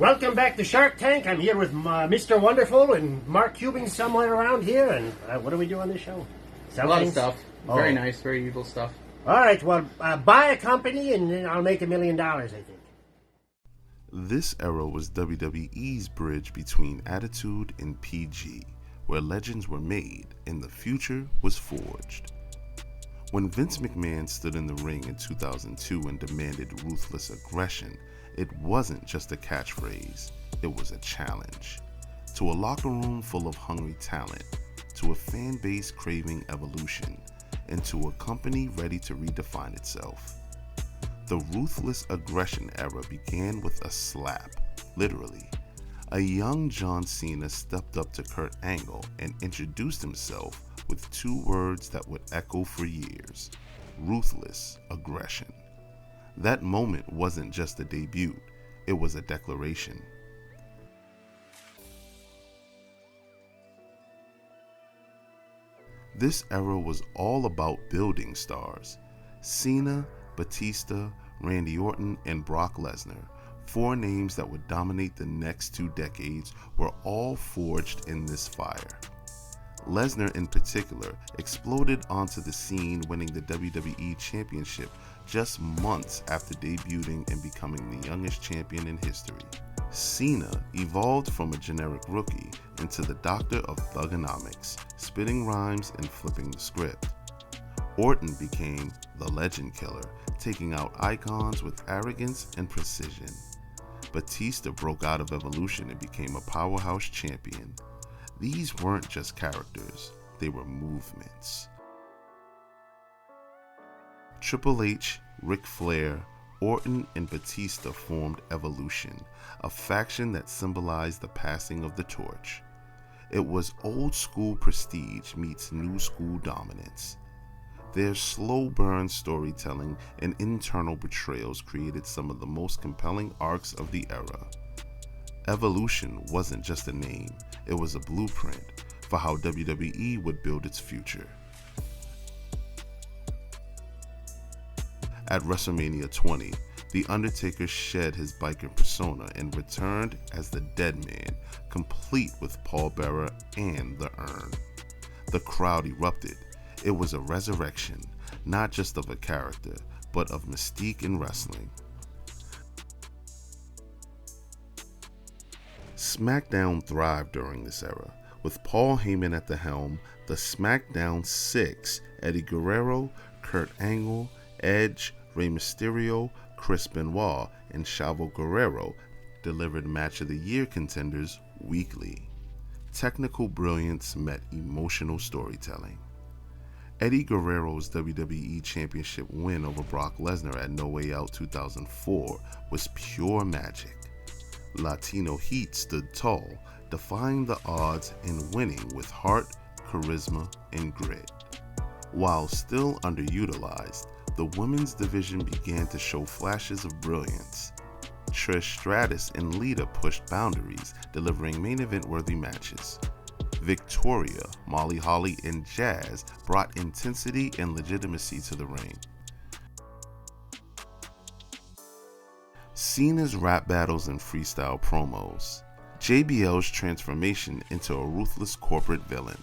Welcome back to Shark Tank. I'm here with Mr. Wonderful and Mark Cuban somewhere around here. And what do we do on this show? A lot of stuff. Very nice, very evil stuff. All right, well, buy a company and then I'll make $1 million, I think. This era was WWE's bridge between Attitude and PG, where legends were made and the future was forged. When Vince McMahon stood in the ring in 2002 and demanded ruthless aggression, it wasn't just a catchphrase, it was a challenge. To a locker room full of hungry talent, to a fan base craving evolution, and to a company ready to redefine itself. The Ruthless Aggression era began with a slap, literally. A young John Cena stepped up to Kurt Angle and introduced himself with 2 words that would echo for years: Ruthless Aggression. That moment wasn't just a debut, it was a declaration. This era was all about building stars. Cena, Batista, Randy Orton, and Brock Lesnar, 4 names that would dominate the next 2 decades, were all forged in this fire. Lesnar in particular exploded onto the scene, winning the WWE Championship just months after debuting and becoming the youngest champion in history. Cena evolved from a generic rookie into the doctor of thugonomics, spitting rhymes and flipping the script. Orton became the legend killer, taking out icons with arrogance and precision. Batista broke out of Evolution and became a powerhouse champion. These weren't just characters, they were movements. Triple H, Ric Flair, Orton, and Batista formed Evolution, a faction that symbolized the passing of the torch. It was old school prestige meets new school dominance. Their slow burn storytelling and internal betrayals created some of the most compelling arcs of the era. Evolution wasn't just a name, it was a blueprint for how WWE would build its future. At WrestleMania 20, The Undertaker shed his biker persona and returned as the Dead Man, complete with Paul Bearer and the Urn. The crowd erupted. It was a resurrection, not just of a character, but of mystique in wrestling. SmackDown thrived during this era, with Paul Heyman at the helm. The SmackDown 6, Eddie Guerrero, Kurt Angle, Edge, Rey Mysterio, Chris Benoit, and Chavo Guerrero delivered Match of the Year contenders weekly. Technical brilliance met emotional storytelling. Eddie Guerrero's WWE Championship win over Brock Lesnar at No Way Out 2004 was pure magic. Latino Heat stood tall, defying the odds and winning with heart, charisma, and grit. While still underutilized, the women's division began to show flashes of brilliance. Trish Stratus and Lita pushed boundaries, delivering main event-worthy matches. Victoria, Molly Holly, and Jazz brought intensity and legitimacy to the ring. Cena's rap battles and freestyle promos. JBL's transformation into a ruthless corporate villain.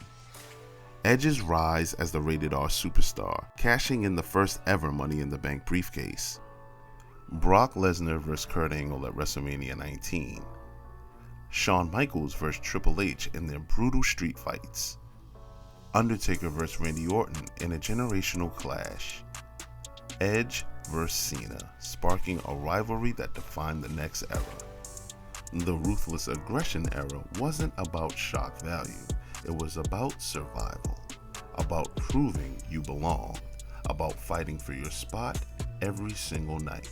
Edge's rise as the rated R superstar, cashing in the first ever Money in the Bank briefcase. Brock Lesnar vs. Kurt Angle at WrestleMania 19. Shawn Michaels vs. Triple H in their brutal street fights. Undertaker vs. Randy Orton in a generational clash. Edge vs. Cena, sparking a rivalry that defined the next era. The Ruthless Aggression era wasn't about shock value, it was about survival, about proving you belong, about fighting for your spot every single night.